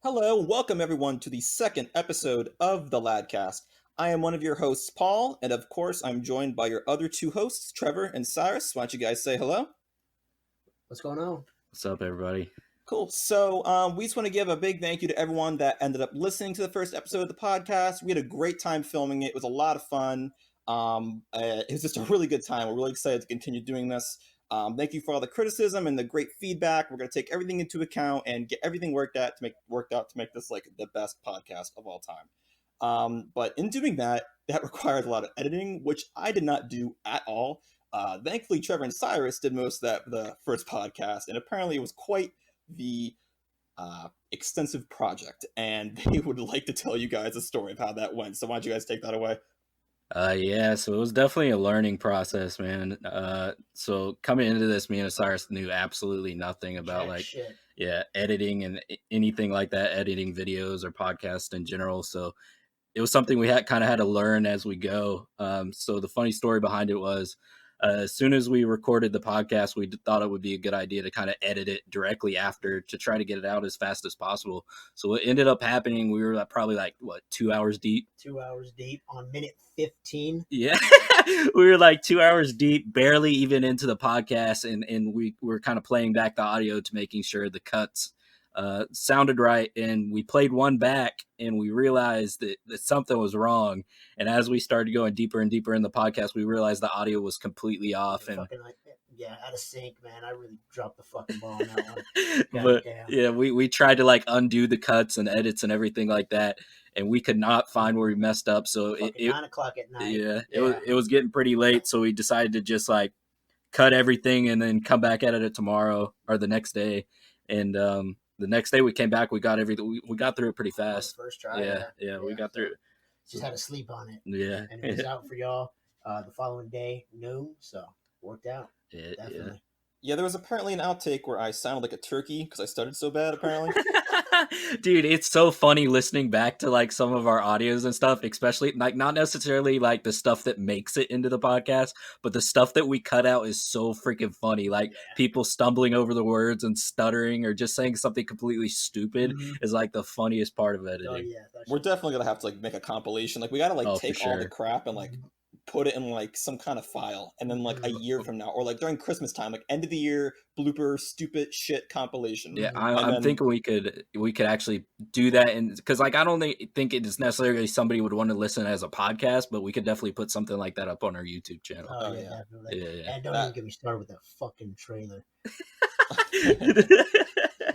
Hello, welcome everyone to the second episode of the Ladcast. I am one of your hosts, Paul, and of course, I'm joined by your other two hosts, Trevor and Siris. Why don't you guys say hello? What's going on? What's up, everybody? Cool. So, we just want to give a big thank you to everyone that ended up listening to the first episode of the podcast. We had a great time filming it. It was a lot of fun. It was just a really good time. We're really excited to continue doing this. Thank you for all the criticism and the great feedback. We're going to take everything into account and get everything worked out to make this like the best podcast of all time. But in doing that required a lot of editing, which I did not do at all. Thankfully, Trevor and Siris did most of that the first podcast, and apparently it was quite the extensive project, and they would like to tell you guys a story of how that went. So why don't you guys take that away? Yeah, so it was definitely a learning process, man. So coming into this, me and Osiris knew absolutely nothing about editing and anything like that, editing videos or podcasts in general. So it was something we had to learn as we go. So the funny story behind it was, as soon as we recorded the podcast, we thought it would be a good idea to kind of edit it directly after to try to get it out as fast as possible. So what ended up happening, we were probably 2 hours deep. 2 hours deep on minute 15. Yeah, we were 2 hours deep, barely even into the podcast, and we were kind of playing back the audio to making sure the cuts sounded right, and we played one back and we realized that something was wrong, and as we started going deeper and deeper in the podcast, we realized the audio was completely off and out of sync, man. I really dropped the fucking ball on that one. But yeah, we tried to undo the cuts and edits and everything like that, and we could not find where we messed up. So it 9 o'clock at night. It was getting pretty late, so we decided to just cut everything and then come back at it tomorrow or the next day. And the next day we came back, we got everything. We got through it pretty fast. First try. Yeah, we got through it. Just had to sleep on it. Yeah, and it was out for y'all the following day, noon. So worked out. Definitely. Yeah, there was apparently an outtake where I sounded like a turkey because I stuttered so bad, apparently. Dude, it's so funny listening back to some of our audios and stuff, especially not necessarily the stuff that makes it into the podcast, but the stuff that we cut out is so freaking funny. People stumbling over the words and stuttering or just saying something completely stupid is the funniest part of editing. Oh, yeah, we're definitely gonna have to make a compilation. We gotta take all the crap and put it in some kind of file, and then a year from now, or during Christmas time, end of the year blooper stupid shit compilation. Yeah, I'm thinking we could actually do that, and because I don't think it is necessarily somebody would want to listen as a podcast, but we could definitely put something like that up on our YouTube channel. Oh yeah, definitely. Yeah. And don't even get me started with that fucking trailer.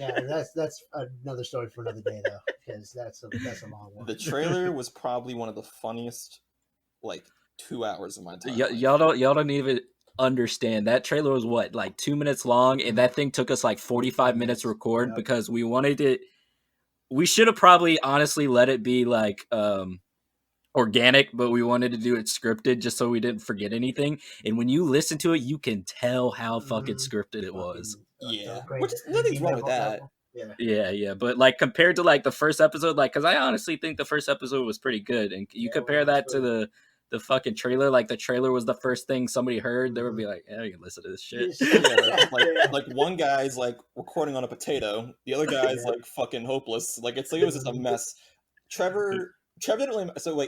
Yeah, that's another story for another day though, because that's a long one. The trailer was probably one of the funniest 2 hours of my time. Y'all don't even understand. That trailer was what 2 minutes long, and that thing took us 45 minutes to record because we wanted it. We should have probably honestly let it be organic, but we wanted to do it scripted just so we didn't forget anything. And when you listen to it, you can tell how fucking scripted it was. Yeah, nothing's wrong with that. Yeah, but compared to the first episode, because I honestly think the first episode was pretty good, and you compare that to the fucking trailer, the trailer was the first thing somebody heard, they would be yeah, you can listen to this shit. Yeah, one guy's recording on a potato, the other guy's fucking hopeless. It was just a mess. Trevor didn't really, so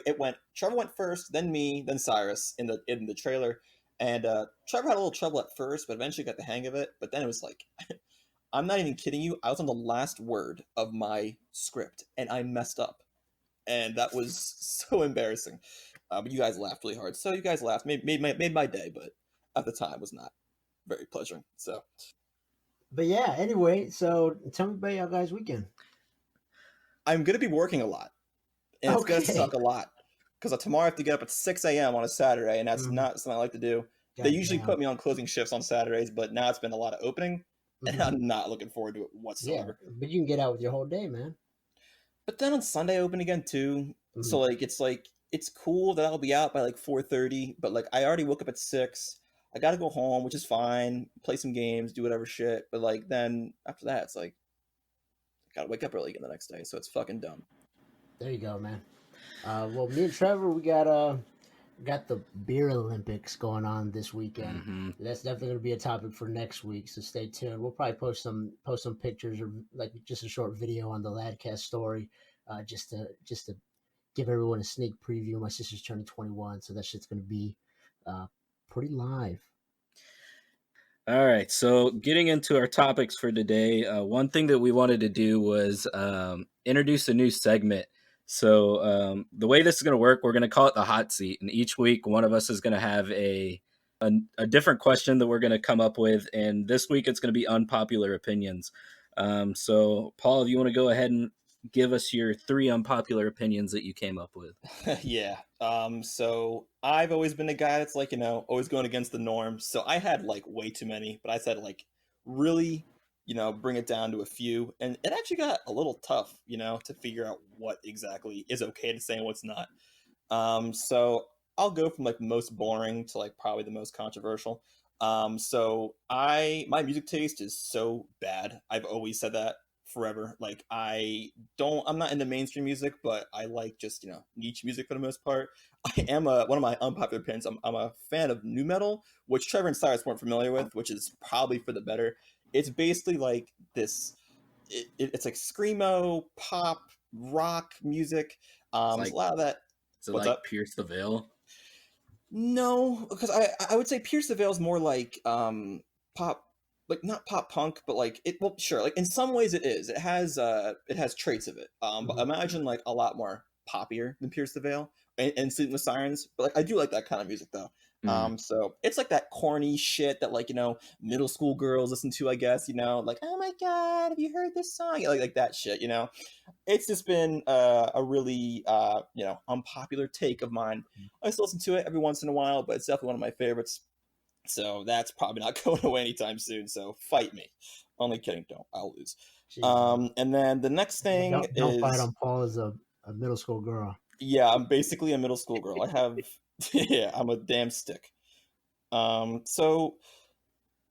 Trevor went first, then me, then Siris in the trailer, and Trevor had a little trouble at first, but eventually got the hang of it. But then it was I'm not even kidding you, I was on the last word of my script and I messed up, and that was so embarrassing. But you guys laughed really hard. So you guys laughed. Made my day, but at the time was not very pleasuring. So. But yeah, anyway, so tell me about y'all guys' weekend. I'm going to be working a lot. And it's going to suck a lot. Because tomorrow I have to get up at 6 a.m. on a Saturday, and that's not something I like to do. They usually put me on closing shifts on Saturdays, but now it's been a lot of opening, and I'm not looking forward to it whatsoever. Yeah, but you can get out with your whole day, man. But then on Sunday I open again too. So it's cool that I'll be out by 4:30, but I already woke up at 6. I gotta go home, which is fine, play some games, do whatever shit, but then after that it's gotta wake up early again the next day, so it's fucking dumb. There you go, man. Well, me and Trevor, we got got the beer Olympics going on this weekend. Mm-hmm. That's definitely going to be a topic for next week, so stay tuned. We'll probably post some pictures or like just a short video on the Ladcast story, just to give everyone a sneak preview. My sister's turning 21, so that shit's going to be pretty live. All right, so getting into our topics for today, one thing that we wanted to do was introduce a new segment. So the way this is going to work, we're going to call it the hot seat, and each week one of us is going to have a different question that we're going to come up with, and this week it's going to be unpopular opinions. So Paul, if you want to go ahead and give us your 3 unpopular opinions that you came up with. Yeah. So I've always been a guy that's like, always going against the norm. So I had like way too many, but I said like really, bring it down to a few. And it actually got a little tough, to figure out what exactly is okay to say and what's not. So I'll go from like most boring to like probably the most controversial. So my music taste is so bad. I've always said that forever. Like I'm not into mainstream music, but I like just niche music for the most part. I am one of my unpopular opinions. I'm a fan of nu metal, which Trevor and Siris weren't familiar with, which is probably for the better. It's basically like this. It's like screamo pop rock music. There's a lot of that. Is it like up? Pierce the Veil? No, because I would say Pierce the Veil is more like pop. Like not pop punk, but like sure, like in some ways it is. It has traits of it. But imagine like a lot more poppier than Pierce the Veil and Sleeping with Sirens. But like I do like that kind of music though. So it's like that corny shit that like middle school girls listen to, I guess. Like, oh my god, have you heard this song? Like that shit. It's just been a really unpopular take of mine. I still listen to it every once in a while, but it's definitely one of my favorites. So that's probably not going away anytime soon. So fight me. Only kidding. Don't. I'll lose. Jeez. And then the next thing don't fight on Paul as a middle school girl. Yeah, I'm basically a middle school girl. I have, yeah, I'm a damn stick. So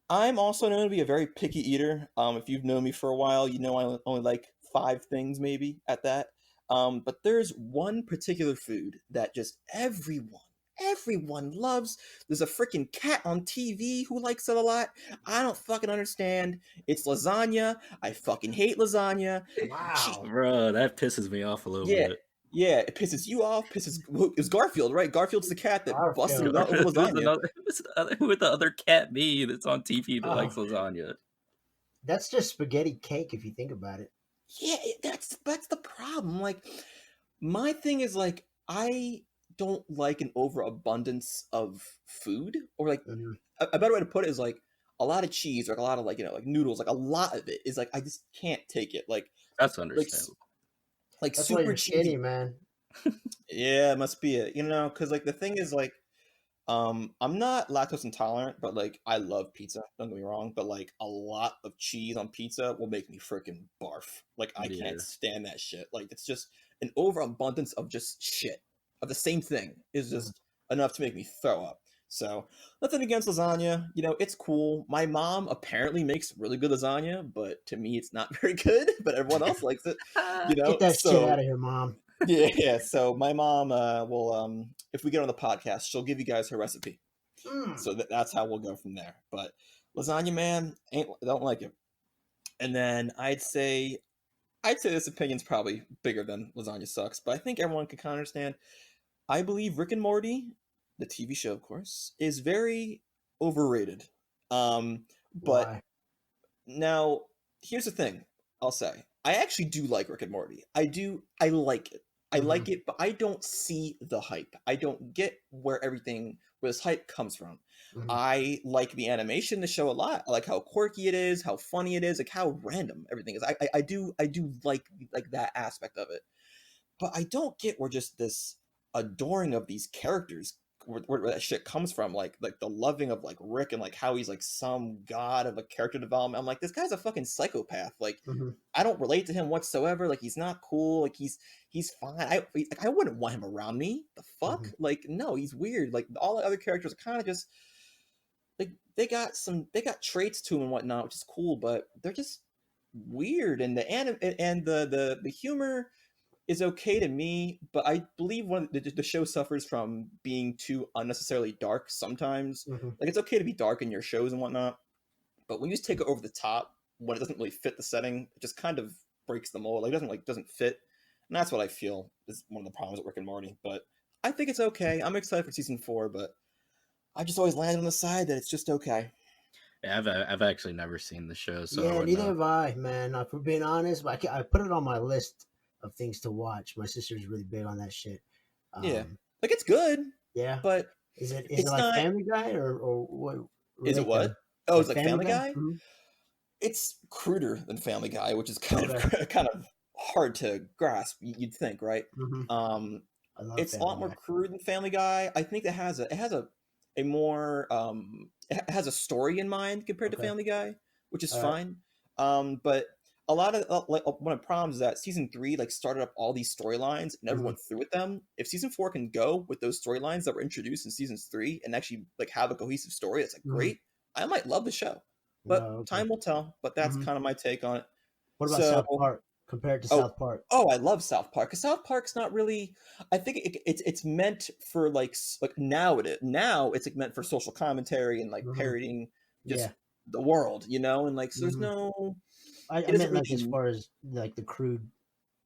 I'm also known to be a very picky eater. If you've known me for a while, I only like 5 things maybe at that. But there's one particular food that just everyone loves. There's a freaking cat on TV who likes it a lot. I don't fucking understand. It's lasagna. I fucking hate lasagna. Wow. Bro, that pisses me off a little bit. Yeah, it pisses you off. It's Garfield, right? Garfield's the cat that busted it up with lasagna. Who would the other cat be that's on TV that likes lasagna? That's just spaghetti cake if you think about it. Yeah, that's the problem. Like, my thing is like I don't like an overabundance of food, or like a better way to put it is like a lot of cheese, or like a lot of like like noodles. Like a lot of it is like I just can't take it. Like that's understandable. Like that's super why you're cheesy, skinny, man. Yeah, it must be it. Because like the thing is like, I'm not lactose intolerant, but like I love pizza. Don't get me wrong, but like a lot of cheese on pizza will make me freaking barf. Like I can't stand that shit. Like it's just an overabundance of just shit of the same thing is just enough to make me throw up. So nothing against lasagna. It's cool. My mom apparently makes really good lasagna, but to me it's not very good. But everyone else likes it. Get that shit out of here, Mom. Yeah. So my mom will, if we get on the podcast, she'll give you guys her recipe. So that's how we'll go from there. But lasagna, man, don't like it. And then I'd say this opinion's probably bigger than lasagna sucks, but I think everyone can kind of understand. I believe Rick and Morty, the TV show, of course, is very overrated. But now here's the thing I'll say. I actually do like Rick and Morty. I like it. I like it, but I don't see the hype. I don't get where this hype comes from. I like the animation in the show a lot. I like how quirky it is, how funny it is, like how random everything is. I do like that aspect of it. But I don't get where just this adoring of these characters, where that shit comes from, like the loving of like Rick, and like how he's like some god of a character development. I'm like, this guy's a fucking psychopath. Like I don't relate to him whatsoever. Like he's not cool. Like he's fine. I wouldn't want him around me. The fuck? Like no, he's weird. Like all the other characters are kind of just like they got traits to them and whatnot, which is cool, but they're just weird. And the humor is okay to me, but I believe the show suffers from being too unnecessarily dark sometimes. Like, it's okay to be dark in your shows and whatnot, but when you just take it over the top when it doesn't really fit the setting, it just kind of breaks the mold. Like, it doesn't fit, and that's what I feel is one of the problems with Rick and Morty. But I think it's okay. I'm excited for season 4, but I just always land on the side that it's just okay. Yeah, I've actually never seen the show, so yeah, neither have I, man. For being honest, but I put it on my list of things to watch. My sister's really big on that shit. Yeah, like, it's good. Yeah, but is it like not... Family Guy or what? Is it what? Oh, it's like Family Guy? Mm-hmm. It's cruder than Family Guy, which is kind of hard to grasp. You'd think, right? Mm-hmm. It's a lot more crude than Family Guy. I think it has a more it has a story in mind compared to Family Guy, which is fine. But a lot of one of the problems is that season 3 like started up all these storylines and never went through with them. If season 4 can go with those storylines that were introduced in seasons 3 and actually like have a cohesive story, that's like great. I might love the show, but time will tell. But that's kind of my take on it. What about South Park compared to South Park? Oh, I love South Park because South Park's not really. I think it's meant for like now it's like meant for social commentary and like parodying just the world, and like so there's no. I meant like as far as like the crude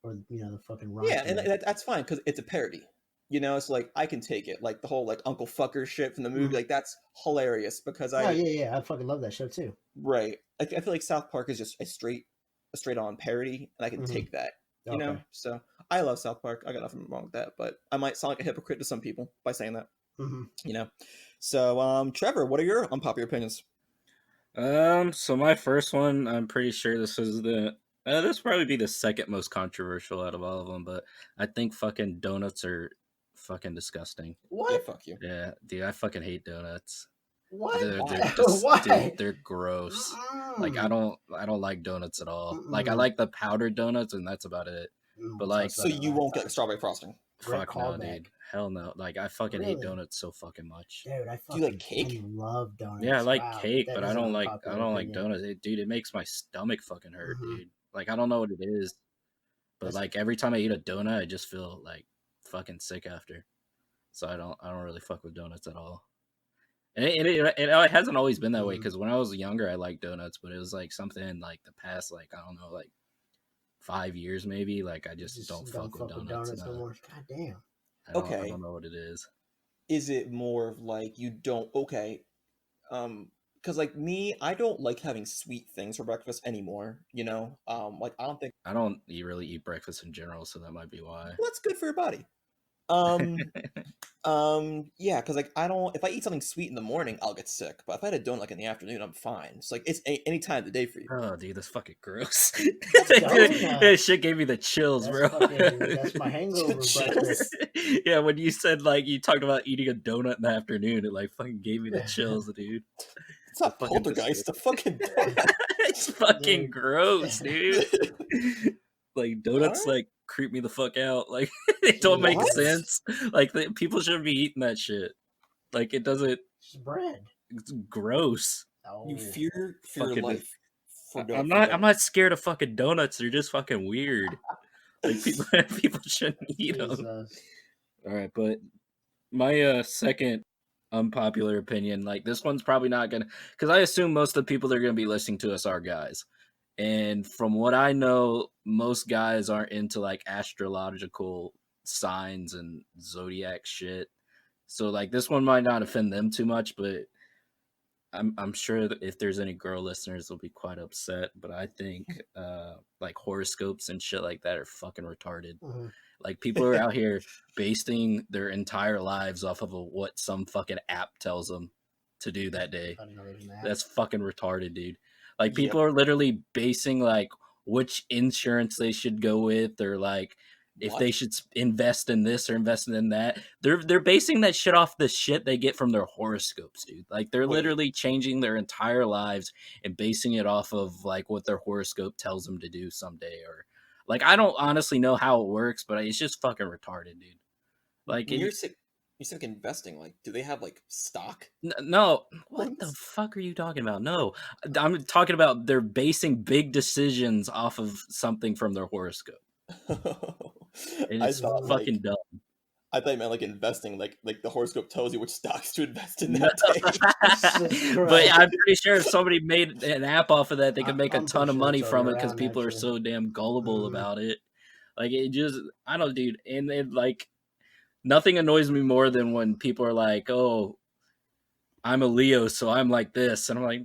or the fucking rhyme. Yeah, and that's fine because it's a parody. It's like I can take it, like the whole like Uncle Fucker shit from the movie, like that's hilarious because I fucking love that show too. Right, I feel like South Park is just a straight on parody, and I can take that. So I love South Park. I got nothing wrong with that, but I might sound like a hypocrite to some people by saying that. So Trevor, what are your unpopular opinions? So my first one, I'm pretty sure this is this probably be the second most controversial out of all of them, but I think fucking donuts are fucking disgusting. What? Yeah, fuck you. Yeah, dude, I fucking hate donuts. What? Dude, they're gross. Like I don't like donuts at all. Like I like the powdered donuts, and that's about it. But like, so you won't get strawberry frosting? Fuck no, dude. Hell no. Like I fucking hate donuts so fucking much. Dude, I fucking do you like cake? Love donuts. Yeah, I like cake, but I don't like donuts. Dude, it makes my stomach fucking hurt, dude. Like I don't know what it is, but like every time I eat a donut, I just feel like fucking sick after. So I don't really fuck with donuts at all. And it hasn't always been that way because when I was younger, I liked donuts, but it was like something like the past, like I don't know, like 5 years maybe. Like I just don't fuck with donuts no more. God damn. I don't know what it is. Is it more of like you don't? Okay, because like me, I don't like having sweet things for breakfast anymore. Like I don't really eat breakfast in general, so that might be why. Well, that's good for your body. Yeah, because like if I eat something sweet in the morning, I'll get sick. But if I had a donut like in the afternoon, I'm fine. It's like it's any time of the day for you. Oh, dude, that's fucking gross. That shit gave me the chills, bro. That's my hangover breakfast. Yeah, when you said like you talked about eating a donut in the afternoon, it like fucking gave me the chills, dude. It's not poltergeist, a fucking donut. It's fucking gross, dude. Like donuts like creep me the fuck out. Like they don't make sense. Like people shouldn't be eating that shit. Like it doesn't. It's bread. It's gross. Oh. You fear your life. I'm not scared of fucking donuts. They're just fucking weird. Like people shouldn't eat them. All right, but my second unpopular opinion, like this one's probably not gonna, because I assume most of the people that are gonna be listening to us are guys. And from what I know, most guys aren't into like astrological signs and zodiac shit. So like this one might not offend them too much, but I'm sure that if there's any girl listeners, they'll be quite upset. But I think like horoscopes and shit like that are fucking retarded. Like people are out here basing their entire lives off of what some fucking app tells them to do that day. That's fucking retarded, dude. Like people are literally basing like which insurance they should go with, or like if they should invest in this or invest in that. They're basing that shit off the shit they get from their horoscopes, dude. Like they're literally changing their entire lives and basing it off of like what their horoscope tells them to do someday. Or like I don't honestly know how it works, but it's just fucking retarded, dude. Like you said investing, like, do they have, like, stock? No. What the fuck are you talking about? No. I'm talking about they're basing big decisions off of something from their horoscope. And it's fucking dumb. I thought you meant like investing, like the horoscope tells you which stocks to invest in that day. But I'm pretty sure if somebody made an app off of that, they could make a ton of money from it because people are so damn gullible about it. Like it just, I don't, dude. And it, like, nothing annoys me more than when people are like, "Oh, I'm a Leo, so I'm like this," and I'm like,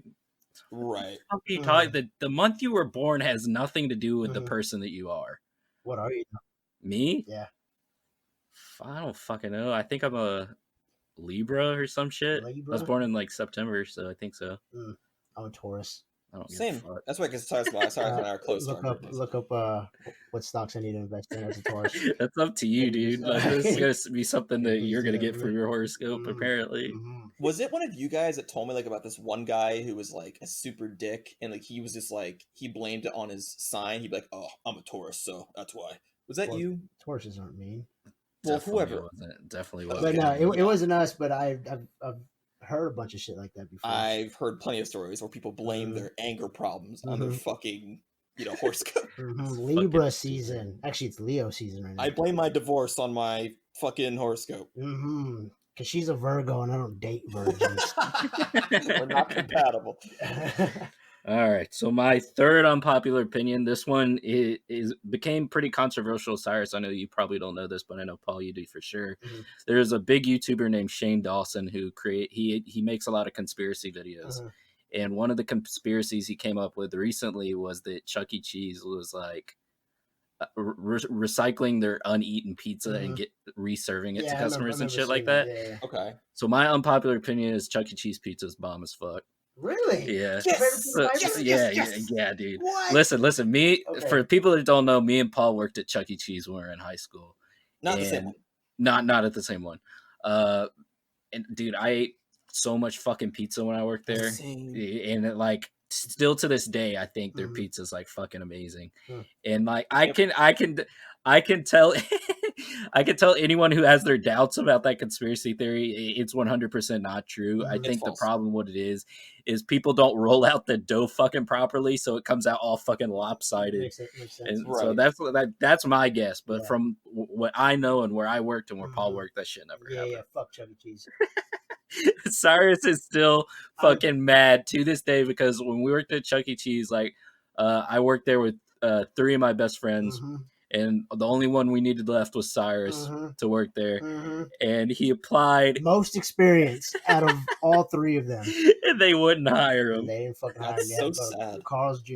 right. The month you were born has nothing to do with the person that you are. What are you? Me? Yeah. I don't fucking know. I think I'm a Libra or some shit. Libra? I was born in like September, so I think so. I'm a Taurus. I don't Same. That's why, because Cyrus and I are close. Look up what stocks I need to invest in as a Taurus. That's up to you, dude. Like, this is gonna be something that you're gonna get from your horoscope, apparently. Was it one of you guys that told me like about this one guy who was like a super dick, and like he was just like he blamed it on his sign? He'd be like, "Oh, I'm a Taurus, so that's why." Was that you? Tauruses aren't mean. Well, whoever. Definitely wasn't. But no, it wasn't us. But I've heard a bunch of shit like that before. I've heard plenty of stories where people blame their anger problems on their fucking, horoscope. Libra season. Actually, it's Leo season right now. I blame my divorce on my fucking horoscope. Because she's a Virgo and I don't date virgins. We're not compatible. All right, so my third unpopular opinion. This one became pretty controversial. Cyrus, I know you probably don't know this, but I know Paul, you do for sure. There's a big YouTuber named Shane Dawson who he makes a lot of conspiracy videos, and one of the conspiracies he came up with recently was that Chuck E. Cheese was like recycling their uneaten pizza and reserving it to customers and shit like that. Yeah. Okay. So my unpopular opinion is Chuck E. Cheese pizza is bomb as fuck. Really? Yeah. Yes. Yeah, dude. What? Listen. Me, for people that don't know, me and Paul worked at Chuck E. Cheese when we were in high school. Not the same one. Not at the same one. And dude, I ate so much fucking pizza when I worked there, and it, like, still to this day, I think their pizza's like fucking amazing. And like, I can tell. I can tell anyone who has their doubts about that conspiracy theory, it's 100% not true. I think the problem, what it is people don't roll out the dough fucking properly, so it comes out all fucking lopsided. Makes sense. And so that's my guess. But from what I know and where I worked and where Paul worked, that shit never happened. Yeah, fuck Chuck E. Cheese. Cyrus is still fucking mad to this day because when we worked at Chuck E. Cheese, like, I worked there with 3 of my best friends. And the only one we needed left was Siris to work there. And he applied. Most experience out of all 3 of them. And they wouldn't hire him. They didn't fucking hire him. That's so sad. Carl's Jr.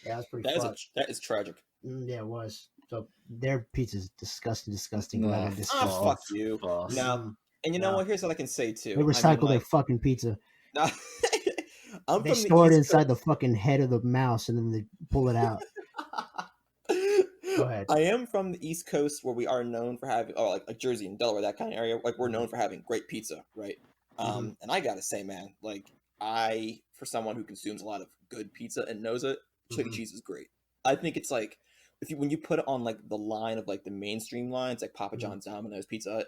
Yeah, that's pretty fucked. That is tragic. Yeah, it was. So their pizza's disgusting. Fuck you. No. And you know what? Here's what I can say, too. They recycle their fucking pizza. They store it inside the fucking head of the mouse and then they pull it out. Go ahead. I am from the East Coast where we are known for having, like Jersey and Delaware, that kind of area. Like, we're known for having great pizza, right? And I gotta say, man, like, for someone who consumes a lot of good pizza and knows it, Chuck E. Cheese is great. I think it's like, when you put it on like the line of like the mainstream lines, like Papa John's, Domino's, Pizza Hut,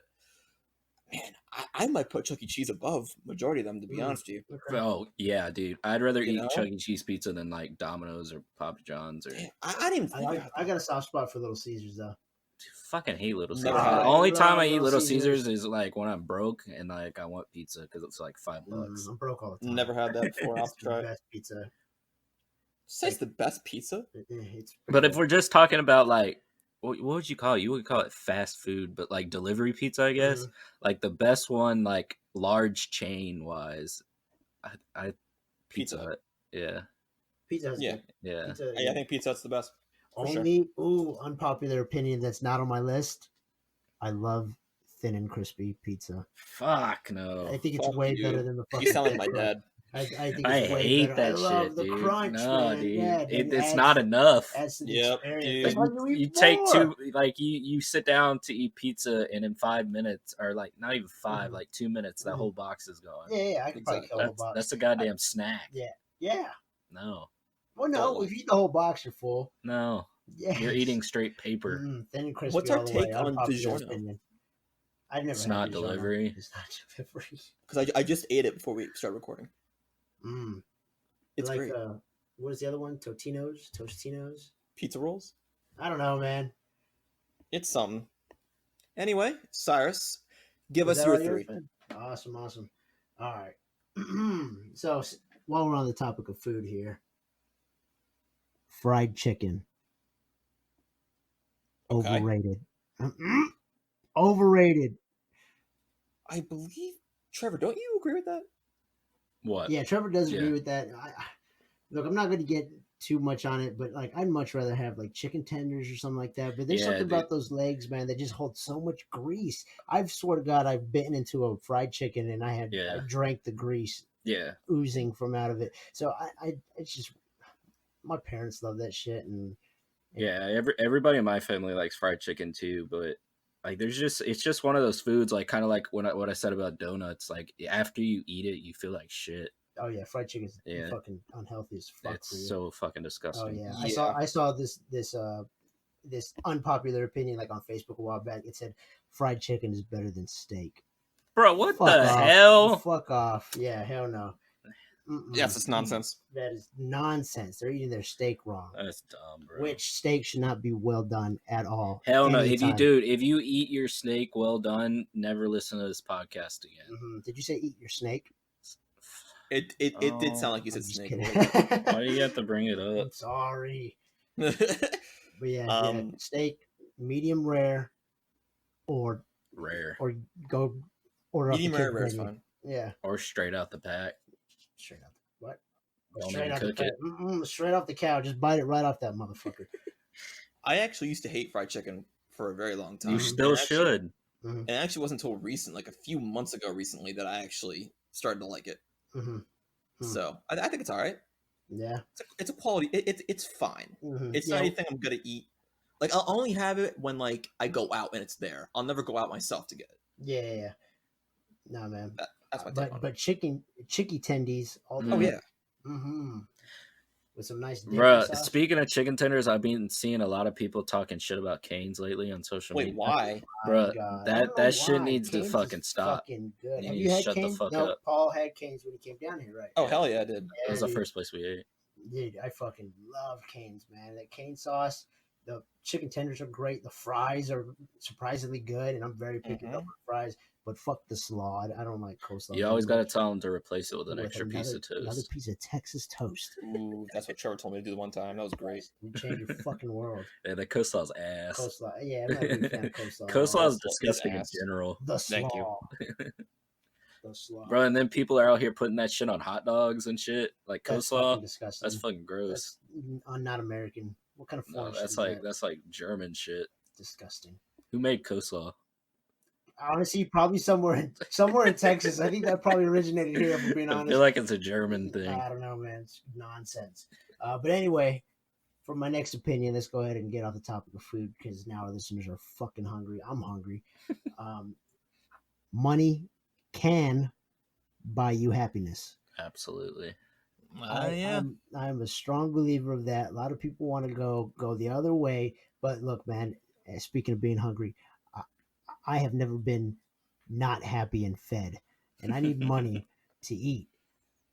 man, I might put Chuck E. Cheese above majority of them, to be honest with you. Oh yeah, dude, I'd rather eat Chuck E. Cheese pizza than like Domino's or Papa John's or. I didn't even think I got a soft spot for Little Caesars though. Fucking hate Little Caesars. The only time I eat Little Caesars is like when I'm broke and like I want pizza because it's like $5. I'm broke all the time. Never had that before. I'll try. Best pizza. Say it's the best pizza. But if we're just talking about like, what would you call it? You would call it fast food, but like delivery pizza, I guess. Like the best one, like large chain wise, I Pizza Hut. Yeah. Pizza Hut's good. Yeah. I think Pizza Hut's the best. Unpopular opinion that's not on my list. I love thin and crispy pizza. Fuck no. I think it's way better than the fucking. You sound like my dad. I think I it's way hate better. that I love shit, the dude. crunch, No, man. dude. Yeah, It's not enough. Adds to the Yep, experience. dude. You take you sit down to eat pizza and in 5 minutes, or like not even 5, like 2 minutes, that whole box is gone. Yeah, I can probably kill a whole box. That's a goddamn snack. Yeah. No. Well, no, if you eat the whole box, you're full. No. Yeah. You're eating straight paper. Thin and crispy. What's our take on DiGiorno? I've never. It's not delivery. It's not delivery. Because I just ate it before we started recording. It's like, great. What is the other one? Tostinos? Pizza rolls? I don't know, man. It's something. Anyway, Siris, give Was us that your all yours, 3. man? Awesome. All right. So while we're on the topic of food here, fried chicken, Okay. overrated. Overrated. I believe, Trevor, don't you agree with that? What? Yeah, Trevor does agree with that. Look, I'm not going to get too much on it, but like I'd much rather have like chicken tenders or something like that. But there's something about those legs, man, that just hold so much grease. I've swear to God, I've bitten into a fried chicken and I drank the grease, oozing from out of it. So it's just, my parents love that shit, and everybody in my family likes fried chicken too, but like it's just one of those foods, like kind of like what I said about donuts. Like after you eat it, you feel like shit. Oh yeah, fried chicken's fucking unhealthy as fuck. It's so fucking disgusting. Oh yeah. I saw this unpopular opinion like on Facebook a while back. It said fried chicken is better than steak. Bro, what the hell? Fuck off. Yeah, hell no. Yes, it's nonsense. That is nonsense. They're eating their steak wrong. That's dumb, bro. Which steak should not be well done at all. Hell no. If you eat your steak well done, never listen to this podcast again. Did you say eat your snake? It did sound like you said snake. Why do you have to bring it up? I'm sorry. But yeah, steak, medium rare, or rare, or go order medium rare is fine. Yeah, or straight out the pack. Straight out what? Don't straight even cook it. Straight off the cow. Just bite it right off that motherfucker. I actually used to hate fried chicken for a very long time. You still should. And it actually wasn't until recent, like a few months ago recently, that I actually started to like it. So I think it's all right. Yeah, it's a quality. It's fine. It's not anything I'm gonna eat. Like I'll only have it when like I go out and it's there. I'll never go out myself to get it. Yeah. No, man. That's my take on but chicky tendies. Oh yeah. With some nice dip Bruh, speaking of chicken tenders, I've been seeing a lot of people talking shit about Cane's lately on social media. Wait, why? Bruh, that shit needs to fucking stop. Fucking good. Have you had shut Cane's? the fuck no, up. Paul had Cane's when he came down here, right? Oh, hell yeah, I did. That was the first place we ate. Dude, I fucking love Cane's, man. That Cane sauce, the chicken tenders are great. The fries are surprisingly good, and I'm very picky about fries. But fuck the slaw. I don't like coleslaw. You always got to tell them to replace it with an extra piece of toast. Another piece of Texas toast. Ooh, that's what Trevor told me to do the one time. That was great. You change your fucking world. Yeah, the coleslaw's ass. Coleslaw. Yeah, I'm not a big fan of coleslaw. Coleslaw's disgusting in general. The slaw. Thank you. The slaw. Bro, and then people are out here putting that shit on hot dogs and shit. Like coleslaw. Disgusting. That's fucking gross. That's not American. What kind of no, that's like German shit. Disgusting. Who made coleslaw? Honestly, probably somewhere in Texas. I think that probably originated here, if I'm being honest. I feel like it's a German thing. I don't know, man. It's nonsense. But anyway, for my next opinion, let's go ahead and get off the topic of food because now our listeners are fucking hungry. I'm hungry. Money can buy you happiness. Absolutely. I'm a strong believer of that. A lot of people want to go the other way, but look, man. Speaking of being hungry, I have never been not happy and fed, and I need money to eat.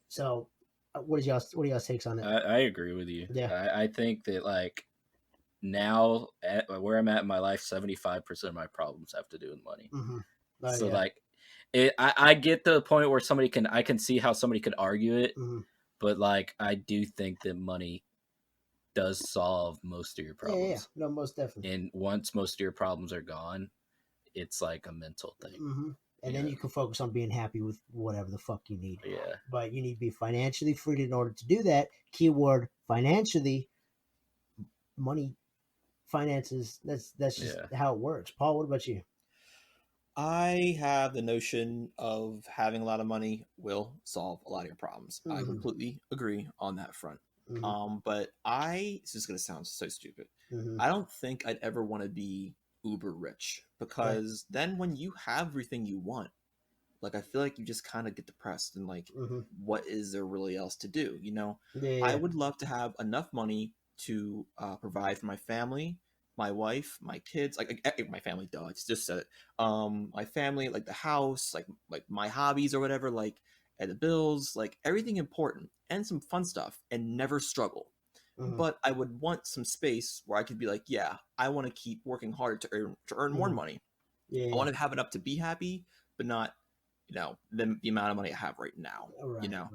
So, what are y'all's takes on it? I agree with you. Yeah, I think that like now at where I'm at in my life, 75% of my problems have to do with money. So like, I get to the point where I can see how somebody could argue it, but like I do think that money does solve most of your problems. Yeah, no, most definitely. And once most of your problems are gone, it's like a mental thing. And then you can focus on being happy with whatever the fuck you need. Yeah. But you need to be financially free in order to do that. Keyword financially. Money, finances, that's just how it works. Paul, what about you? I have the notion of having a lot of money will solve a lot of your problems. I completely agree on that front. But it's just going to sound so stupid. I don't think I'd ever want to be uber rich because then when you have everything you want, like I feel like you just kind of get depressed and like what is there really else to do, you know? I would love to have enough money to provide for my family, my wife, my kids, like my family, duh, I just said it. My family, like the house, like my hobbies or whatever, like and the bills, like everything important and some fun stuff and never struggle. but I would want some space where I could be like, yeah, I want to keep working hard to earn more money. I want to have enough to be happy, but not, the amount of money I have right now. Right.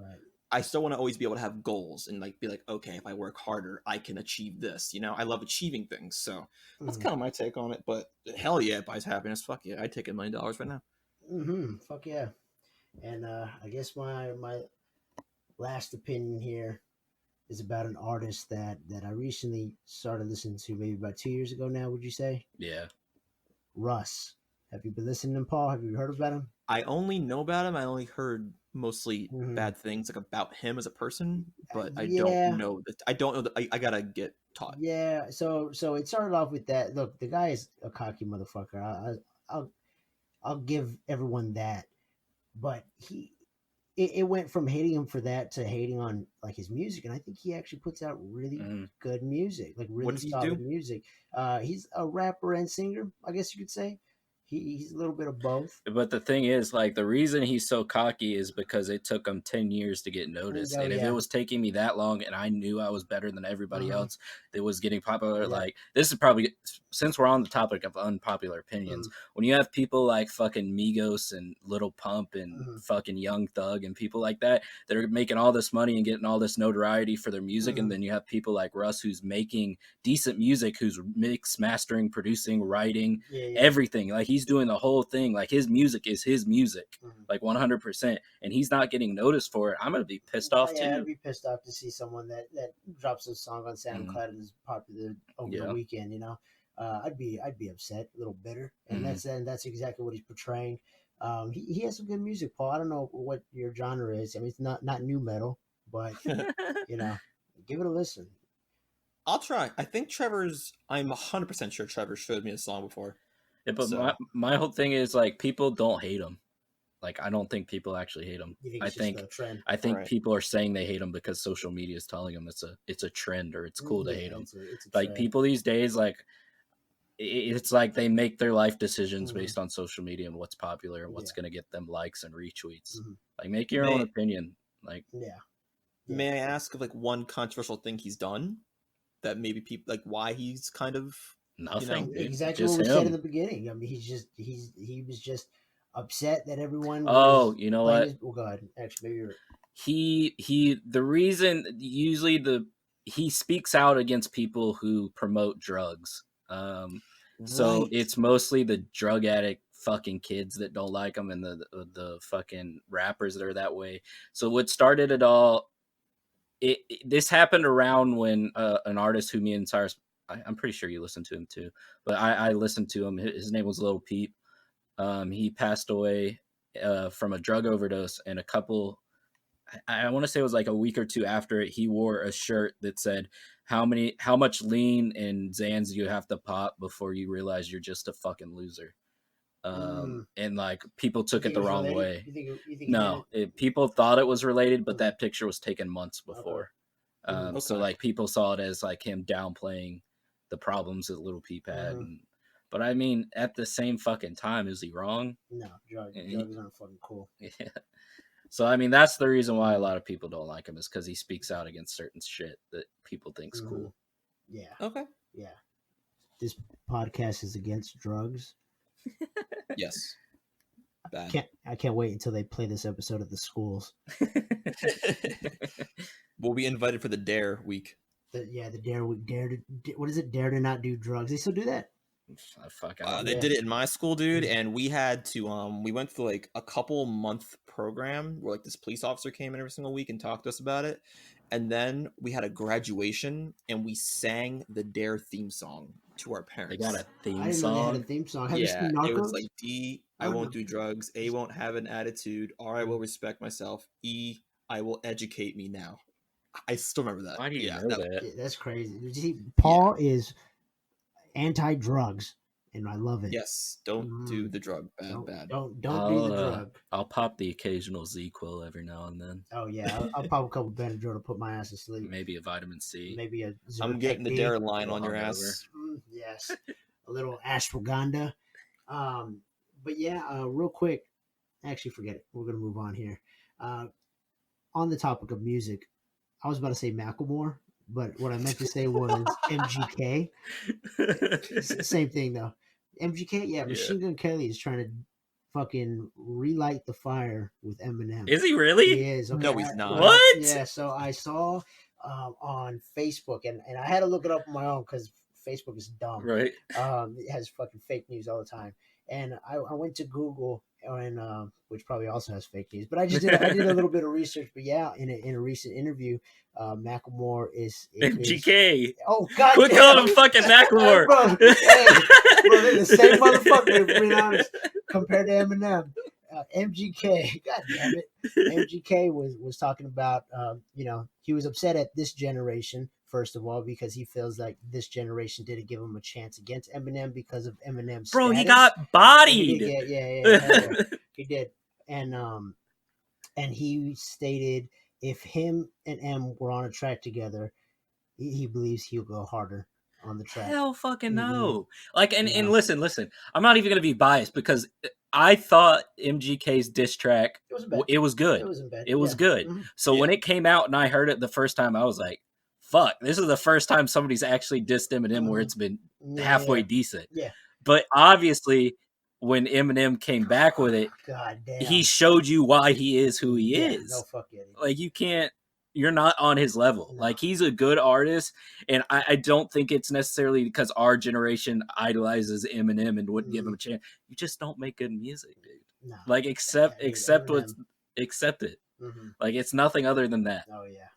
I still want to always be able to have goals and like be like, okay, if I work harder, I can achieve this. I love achieving things. So that's kind of my take on it. But hell yeah, it buys happiness. Fuck yeah, I'd take $1 million right now. Fuck yeah. And I guess my last opinion here is about an artist that I recently started listening to, maybe about 2 years ago now, would you say? Yeah. Russ. Have you been listening to him, Paul? Have you heard about him? I only know about him. I only heard mostly bad things like about him as a person, but I don't know that. I don't know that. I gotta get taught. Yeah. So it started off with that. Look, the guy is a cocky motherfucker. I'll give everyone that, but it went from hating him for that to hating on like his music, and I think he actually puts out really good music, like really solid music. He's a rapper and singer, I guess you could say. He's a little bit of both. But the thing is, like, the reason he's so cocky is because it took him 10 years to get noticed. And if it was taking me that long and I knew I was better than everybody else that was getting popular, like, this is probably, since we're on the topic of unpopular opinions, when you have people like fucking Migos and Lil Pump and fucking Young Thug and people like that are making all this money and getting all this notoriety for their music, and then you have people like Russ who's making decent music, who's mixing, mastering, producing, writing, everything. Like, he's doing the whole thing. Like, his music is his music, like 100%, and he's not getting noticed for it. I'm gonna be pissed off too. I'd be pissed off to see someone that drops a song on SoundCloud and is popular over the weekend. I'd be upset, a little bitter, and that's exactly what he's portraying. He has some good music, Paul. I don't know what your genre is. I mean, it's not new metal, but give it a listen. I'll try. I think I'm 100% sure Trevor showed me a song before. Yeah, but my whole thing is, like, people don't hate him. Like, I don't think people actually hate him. I think people are saying they hate him because social media is telling them it's a trend or it's cool to hate him. It's like, people these days, like, it's like they make their life decisions based on social media and what's popular and what's going to get them likes and retweets. Like, make your own opinion. Like, may I ask of like one controversial thing he's done that maybe people like why he's kind of nothing? Exactly what we said in the beginning. I mean, he was just upset that everyone. You know what? Well, go ahead. Actually, maybe you're. The reason usually he speaks out against people who promote drugs. So it's mostly the drug addict fucking kids that don't like him and the fucking rappers that are that way. So what started it all, this happened around when an artist who me and Siris, I'm pretty sure you listened to him too, but I listened to him. His name was Lil Peep. He passed away from a drug overdose, and I want to say it was like a week or two after it, he wore a shirt that said, how much lean and Xans do you have to pop before you realize you're just a fucking loser? And like, people took it the wrong way. No, people thought it was related, but that picture was taken months before. So like, people saw it as like him downplaying the problems that Lil Peep had. But I mean, at the same fucking time, is he wrong? No, drugs aren't fucking cool. Yeah. So, I mean, that's the reason why a lot of people don't like him, is because he speaks out against certain shit that people think's cool. Yeah. Okay. Yeah. This podcast is against drugs. Yes. Bad. I can't wait until they play this episode at the schools. We'll be invited for the Dare week. The Dare week. What is it? Dare to not do drugs. They still do that? They did it in my school, dude, and we had to we went through like a couple month program where like this police officer came in every single week and talked to us about it, and then we had a graduation and we sang the Dare theme song to our parents. They got a theme I didn't song. know they had a theme song. Have you seen It Narcos? was like D, I won't do drugs. A, won't have an attitude. R, I will respect myself. E, I will educate me now. I still remember that. Why do you know that? That's crazy. You see, Paul is anti-drugs, and I love it. Yes, don't do the drug. Bad. Don't do the drug. I'll pop the occasional Z-Quil every now and then. Oh yeah, I'll pop a couple Benadryl to put my ass to sleep. Maybe a vitamin C. Maybe a. I'm getting the Dare line on your ass. Yes, a little ashwagandha. But yeah, real quick. Actually, forget it. We're gonna move on here. On the topic of music, I was about to say Macklemore, But what I meant to say was MGK. Same thing though. MGK, yeah, Machine Gun Kelly is trying to fucking relight the fire with Eminem. Is he really? He is. Okay, No, he's not. What? Yeah, so I saw on Facebook, and I had to look it up on my own because Facebook is dumb. Right. It has fucking fake news all the time. And I went to Google, and which probably also has fake news. But I did a little bit of research. But yeah, in a recent interview, Macklemore is MGK. Oh God! Quit calling him fucking Macklemore. Bro, they're the same motherfucker. To be honest, compared to Eminem. MGK, God damn it, MGK was talking about, he was upset at this generation, first of all, because he feels like this generation didn't give him a chance against Eminem because of Eminem's Bro, status. he got bodied. Yeah, he did. And he stated if him and M were on a track together, he believes he'll go harder on the track. Hell fucking no. Like, and listen, I'm not even going to be biased because I thought MGK's diss track, it was good. It was good. Mm-hmm. So when it came out and I heard it the first time, I was like, fuck, this is the first time somebody's actually dissed Eminem where it's been halfway decent. Yeah. But obviously, when Eminem came back with it, God damn, he showed you why he is who he is. No fuck it. Like, you're not on his level. No. Like, he's a good artist, and I don't think it's necessarily because our generation idolizes Eminem and wouldn't give him a chance. You just don't make good music, dude. No. Like, accept it. Mm-hmm. Like, it's nothing other than that. Oh yeah,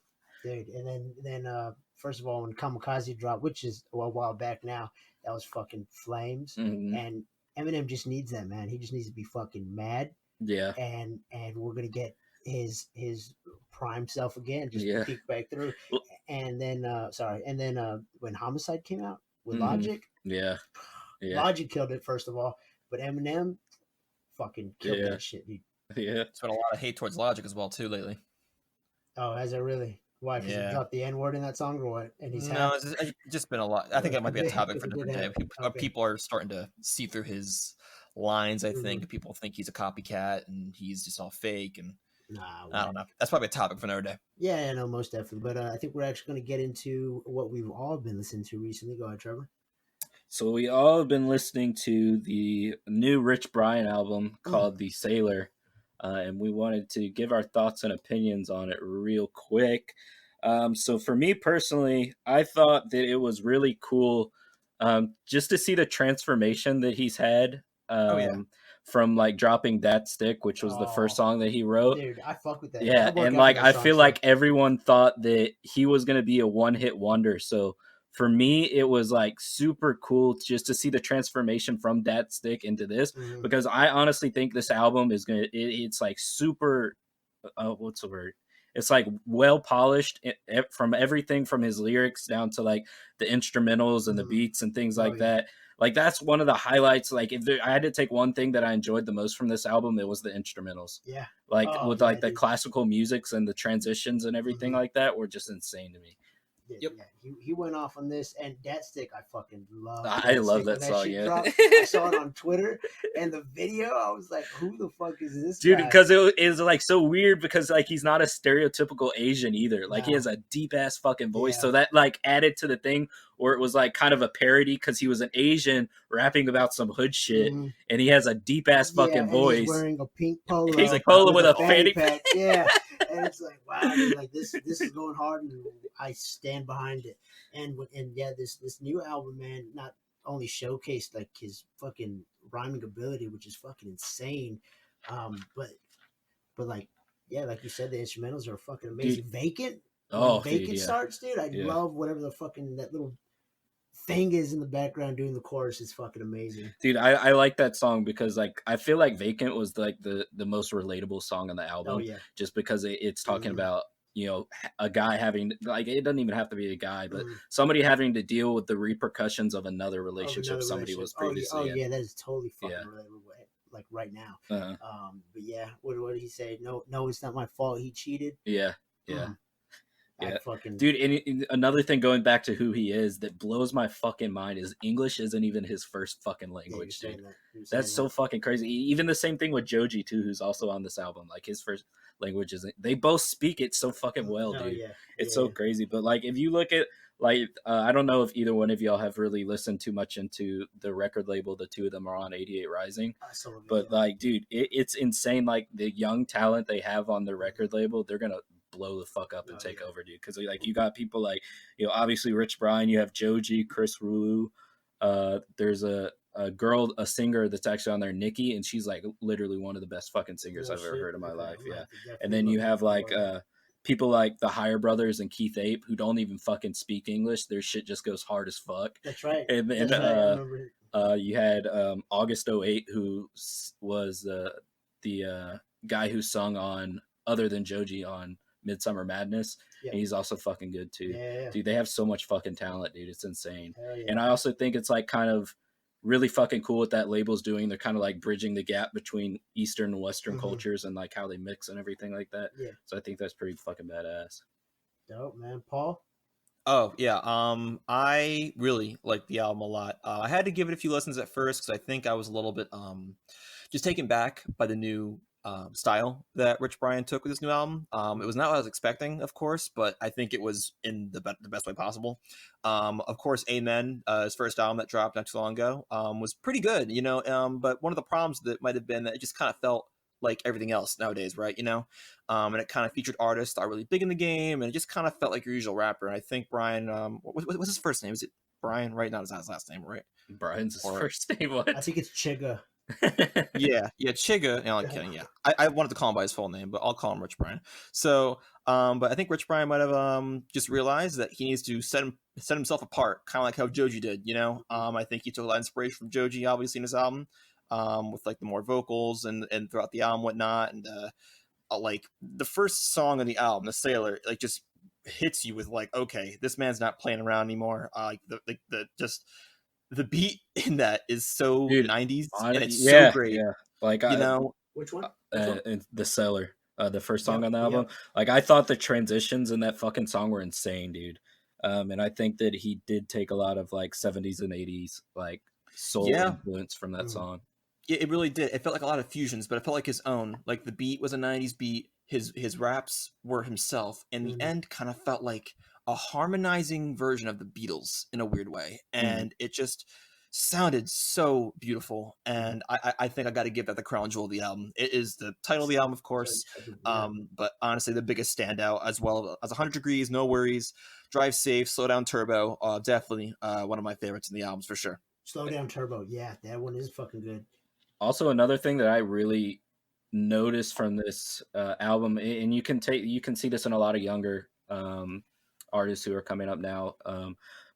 dude. And then first of all, when Kamikaze dropped, which is a while back now, that was fucking flames. Mm-hmm. And Eminem just needs that, man. He just needs to be fucking mad. Yeah. And we're gonna get his prime self again, just peek back through. And then when Homicide came out with Logic, Logic killed it first of all, but Eminem fucking killed that shit, dude. Yeah, it's been a lot of hate towards Logic as well too lately. Oh, has it really? Why? Because he dropped the N-word in that song, or what? And he's it's just been a lot. I think that might be a topic for a different day. People are starting to see through his lines. I think people think he's a copycat and he's just all fake and. I don't know. That's probably a topic for another day. Yeah, no, most definitely. But I think we're actually going to get into what we've all been listening to recently. Go ahead, Trevor. So we all have been listening to the new Rich Brian album called The Sailor, and we wanted to give our thoughts and opinions on it real quick. So for me personally, I thought that it was really cool just to see the transformation that he's had. From like dropping That Stick, which was the first song that he wrote. Dude, I fuck with that. Yeah, and like I feel like everyone thought that he was gonna be a one-hit wonder. So for me, it was like super cool just to see the transformation from That Stick into this, because I honestly think this album is it's like super. What's the word? It's like well polished from everything from his lyrics down to like the instrumentals and the beats and things like that. Like, that's one of the highlights. Like, I had to take one thing that I enjoyed the most from this album, it was the instrumentals. Yeah. Like, the classical musics and the transitions and everything like that were just insane to me. Yep. Yeah. He went off on this, and That Stick I fucking love. I love that song, dropped, I saw it on Twitter, and the video, I was like, who the fuck is this dude? Guy? Because it is like so weird because like he's not a stereotypical Asian either. Like he has a deep ass fucking voice. So that like added to the thing where it was like kind of a parody because he was an Asian rapping about some hood shit, and he has a deep ass fucking voice. He's wearing a pink polo. Pink polo with a fanny pack. Yeah. And it's like, wow, dude, like this is going hard, and I stand behind it. And this new album, man, not only showcased like his fucking rhyming ability, which is fucking insane, but like like you said, the instrumentals are fucking amazing. Dude. Vacant. Vacant starts, dude. I love whatever the fucking that little thing is in the background doing the chorus is fucking amazing. Dude, I like that song because like I feel like Vacant was like the most relatable song on the album. Oh yeah. Just because it's talking about, you know, a guy having like it doesn't even have to be a guy, but somebody having to deal with the repercussions of another relationship somebody was previously in. Yeah, that is totally fucking relatable, like right now. But yeah, what did he say? No, it's not my fault he cheated. Yeah. Yeah, fucking dude. And another thing, going back to who he is, that blows my fucking mind is English isn't even his first fucking language, dude. That's so fucking crazy. Even the same thing with Joji too, who's also on this album. Like his first language isn't. They both speak it so fucking well, dude. It's so crazy. But like, if you look at like, I don't know if either one of y'all have really listened too much into the record label the two of them are on, 88 Rising. But like, dude, it's insane. Like the young talent they have on the record label, they're gonna blow the fuck up and take over, dude. Because like you got people like, you know, obviously Rich Brian, you have Joji, Chris Rulu. There's a girl, a singer that's actually on there, Nikki, and she's like literally one of the best fucking singers I've ever heard in my life. Yeah. And then you have like people like the Higher Brothers and Keith Ape who don't even fucking speak English. Their shit just goes hard as fuck. That's right. And then you had August 08, who was the guy who sung on, other than Joji, on Midsummer Madness. And he's also fucking good too. Dude, they have so much fucking talent, dude. It's insane. And I also think it's like kind of really fucking cool what that label's doing. They're kind of like bridging the gap between Eastern and Western cultures and like how they mix and everything like that. So I think that's pretty fucking badass. Dope, man. Paul? Oh yeah, I really like the album a lot. I had to give it a few listens at first because I think I was a little bit just taken back by the new style that Rich Brian took with this new album. It was not what I was expecting, of course, but I think it was in the best way possible. Of course, Amen, his first album that dropped not too long ago, was pretty good, you know. But one of the problems that might have been that it just kind of felt like everything else nowadays, right? You know, and it kind of featured artists that are really big in the game, and it just kind of felt like your usual rapper. And I think Brian, what's his first name? Is it Brian? Right? Not his last name, right? Brian's his first name. What? I think it's Chigga. yeah, Chigga. No, I'm kidding. Yeah, I wanted to call him by his full name, but I'll call him Rich Brian. So, but I think Rich Brian might have just realized that he needs to set himself apart, kind of like how Joji did. You know, I think he took a lot of inspiration from Joji, obviously, in his album. With like the more vocals and throughout the album, whatnot, and like the first song on the album, "The Sailor," like just hits you with like, okay, this man's not playing around anymore. Like the beat in that is so 90s, and it's so great. Yeah, like you know, which one? The Sailor, the first song on the album. Like I thought the transitions in that fucking song were insane, dude. And I think that he did take a lot of like 70s and 80s like soul influence from that song. Yeah, it really did. It felt like a lot of fusions, but it felt like his own. Like the beat was a 90s beat. His raps were himself, and the end kind of felt like a harmonizing version of the Beatles in a weird way. And it just sounded so beautiful. And I think I got to give that the crown jewel of the album. It is the title of the album, of course. But honestly, the biggest standout, as well as 100 Degrees, No Worries, Drive Safe, Slow Down Turbo. Definitely one of my favorites in the albums for sure. Slow Down Turbo. Yeah, that one is fucking good. Also, another thing that I really noticed from this album, and you can see this in a lot of younger artists who are coming up now,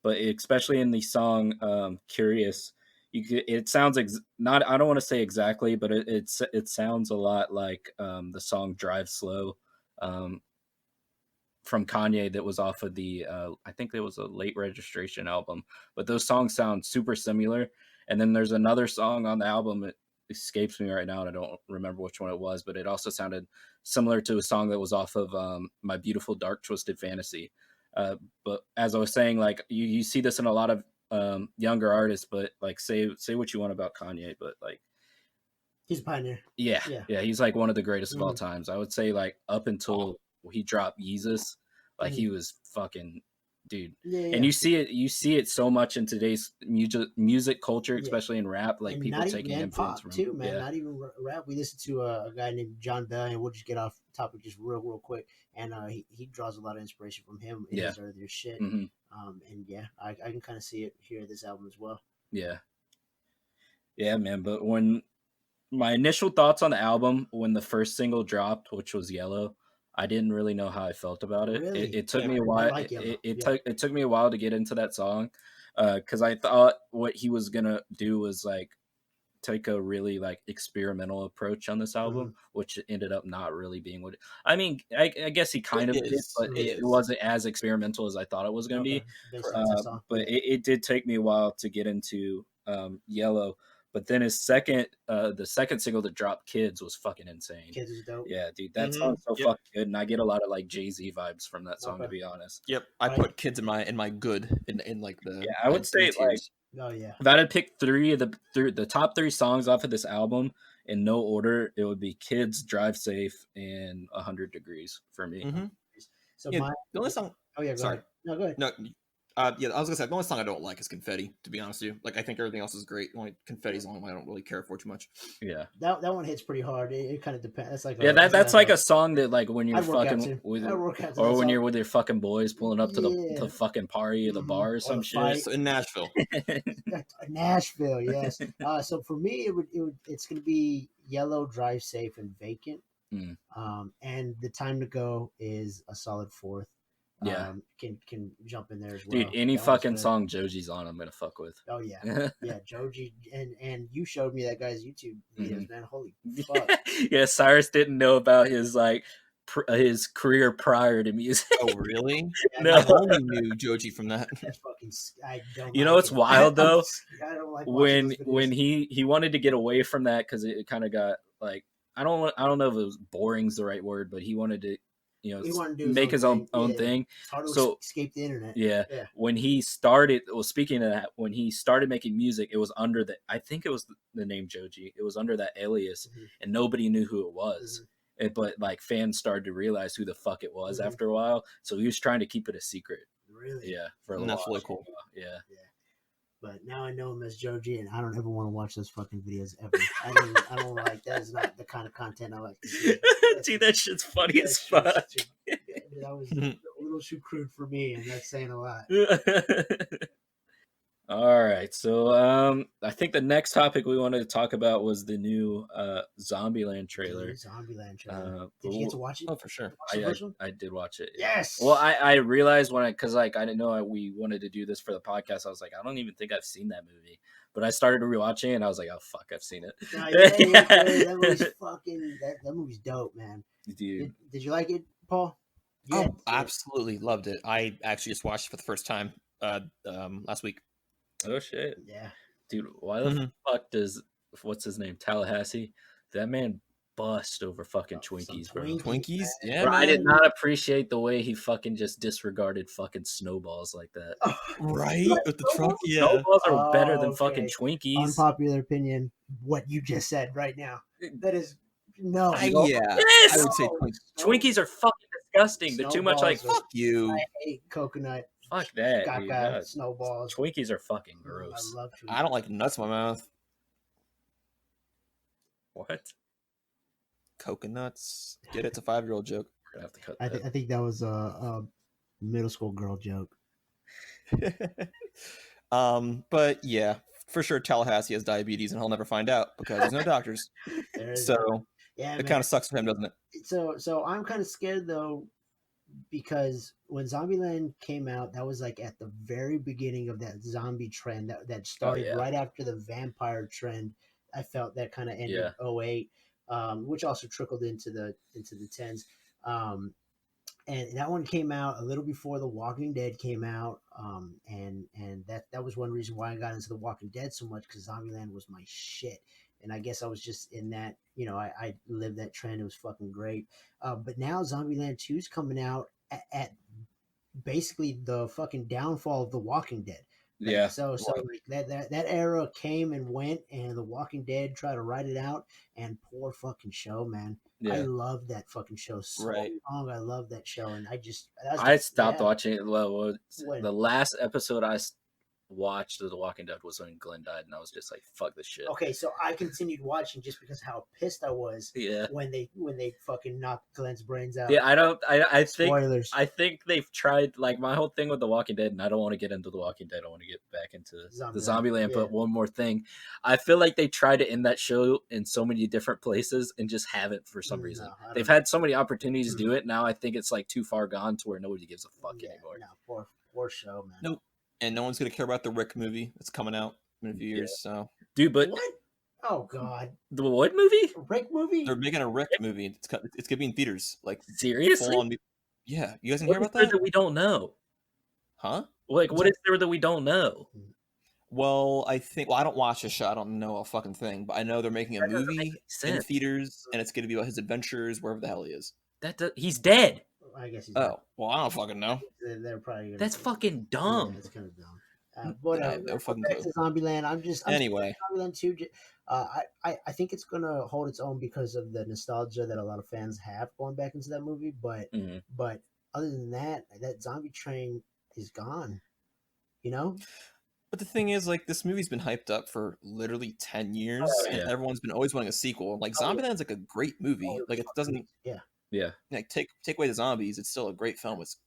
but especially in the song "Curious," it sounds not. I don't want to say exactly, but it sounds a lot like the song "Drive Slow" from Kanye that was off of the I think it was a Late Registration album. But those songs sound super similar. And then there's another song on the album. It escapes me right now, and I don't remember which one it was, but it also sounded similar to a song that was off of My Beautiful Dark Twisted Fantasy. But as I was saying, like you see this in a lot of younger artists, but like say what you want about Kanye, but like he's a pioneer. Yeah, he's like one of the greatest of all times. I would say like up until he dropped Yeezus, like he was fucking dude. And you see it so much in today's music culture, especially in rap, like and people taking influence from too, man. Not even rap. We listened to a guy named John Bell, and we'll just get off topic just real quick. And he draws a lot of inspiration from him in his earlier shit. And I can kind of see it here in this album as well. Yeah, man. But when my initial thoughts on the album, when the first single dropped, which was Yellow, I didn't really know how I felt about it. Really? It took me a while. Like it took me a while to get into that song, because I thought what he was gonna do was like take a really like experimental approach on this album, which ended up not really being what. I mean, I guess he kind of did, but it wasn't as experimental as I thought it was gonna be. But it did take me a while to get into Yellow. But then his the second single that dropped, Kids, was fucking insane. Kids is dope. Yeah, dude, that song's so fucking good, and I get a lot of like Jay-Z vibes from that song, to be honest. Yep, I put Kids in my good in like the. Yeah, I would say like. Oh yeah. If I had to pick three of the top 3 songs off of this album in no order, it would be Kids, Drive Safe, and 100 Degrees for me. Mm-hmm. So the only song. Oh yeah, sorry. No, go ahead. No, I was gonna say the only song I don't like is Confetti. To be honest with you, like I think everything else is great. Only Confetti's the only one I don't really care for too much. Yeah, that one hits pretty hard. It kind of depends. That's like that's like a song that like when you're fucking with or when you're with your fucking boys pulling up to the fucking party or the bar or some shit. So in Nashville. Nashville, yes. So for me, it's gonna be Yellow, Drive Safe, and Vacant. And The Time to Go is a solid 4th. Yeah, can jump in there as well. Dude, any fucking song Joji's on, I'm gonna fuck with. Oh yeah, yeah, Joji, and you showed me that guy's YouTube videos, man. Holy fuck! Yeah, Siris didn't know about his like his career prior to music. Oh really? No, I only knew Joji from that. I don't. You know what's wild though? I don't like when he wanted to get away from that because it kind of got like I don't know if it was boring's the right word, but he wanted to. Make his own thing. It's hard to escape the internet. Yeah. When he started, speaking of that, when he started making music, it was under I think it was the name Joji. It was under that alias, and nobody knew who it was. But like fans started to realize who the fuck it was after a while. So he was trying to keep it a secret. Really? Yeah. For a while. That's really cool. Yeah. But now I know him as Joji, and I don't ever want to watch those fucking videos ever. I don't like that. Is not the kind of content I like to see. Dude, that shit's funny as fuck. That was a little too crude for me, and that's saying a lot. All right, so I think the next topic we wanted to talk about was the new Zombieland trailer. Zombieland trailer. Did you get to watch it? Oh, for sure. I did watch it. Yes. Well, I realized because I didn't know we wanted to do this for the podcast. I was like, I don't even think I've seen that movie. But I started rewatching it, and I was like, oh fuck, I've seen it. That movie's fucking. That movie's dope, man. Dude, did you like it, Paul? Yeah, absolutely loved it. I actually just watched it for the first time last week. Oh shit! Yeah, dude, why the fuck does what's his name Tallahassee? That man bust over fucking Twinkies, bro. Twinkies, yeah. Bro, I did not appreciate the way he fucking just disregarded fucking snowballs like that. Right with the truck, yeah. Snowballs are better than fucking Twinkies. Unpopular opinion. What you just said right now. That is no. Yes, I would say Twinkies are fucking disgusting. They're too much like fuck you. I hate coconut. Fuck that. Snowballs. Twinkies are fucking gross. I love Twinkies. I don't like nuts in my mouth. What? Coconuts. Get it? It's a 5-year-old joke. We're gonna have to cut that. I think that was a middle school girl joke. But yeah, for sure Tallahassee has diabetes and he'll never find out because there's no doctors. So yeah, it kind of sucks for him, doesn't it? So I'm kind of scared though, because when Zombieland came out, that was like at the very beginning of that zombie trend that started right after the vampire trend. I felt that kind of ended 2008, which also trickled into the 10s. And that one came out a little before The Walking Dead came out. And that was one reason why I got into The Walking Dead so much, because Zombieland was my shit. And I guess I was just in that, I lived that trend. It was fucking great. But now Zombieland 2 is coming out at basically the fucking downfall of The Walking Dead. Yeah. So like that era came and went, and The Walking Dead tried to ride it out, and poor fucking show, man. Yeah. I love that fucking show so long. I love that show, and I stopped watching it. The last episode I watched of The Walking Dead was when Glenn died, and I was just like, fuck this shit. Okay, so I continued watching just because how pissed I was when they fucking knocked Glenn's brains out. Yeah, I think spoilers. I think they've tried, like, my whole thing with The Walking Dead, and I don't want to get into The Walking Dead, I want to get back into the Zombieland, but one more thing. I feel like they tried to end that show in so many different places and just haven't for some reason. They've had so many opportunities to do it, now I think it's like too far gone to where nobody gives a fuck anymore. No, poor show, man. Nope. And no one's gonna care about the Rick movie that's coming out in a few years. So, dude, but what? Oh God, the what movie? Rick movie? They're making a Rick movie. It's gonna be in theaters. Like, seriously? Yeah, you guys didn't hear about that? We don't know, huh? Like, what is there that we don't know? Well, I don't watch this show. I don't know a fucking thing, but I know they're making a movie in theaters, and it's going to be about his adventures wherever the hell he is. He's dead. I guess he's. Oh, well, I don't fucking know. They're probably gonna. That's fucking dumb. Yeah, it's kind of dumb. Whatever. No fucking Back clue. to Zombieland. I'm Anyway. Zombieland 2. I think it's gonna hold its own because of the nostalgia that a lot of fans have going back into that movie. But other than that, that zombie train is gone. You know. But the thing is, like, this movie's been hyped up for literally 10 years, and everyone's been always wanting a sequel. Like, Zombieland's like a great movie. Like, it doesn't. Yeah. Like, take away the zombies, it's still a great film. It's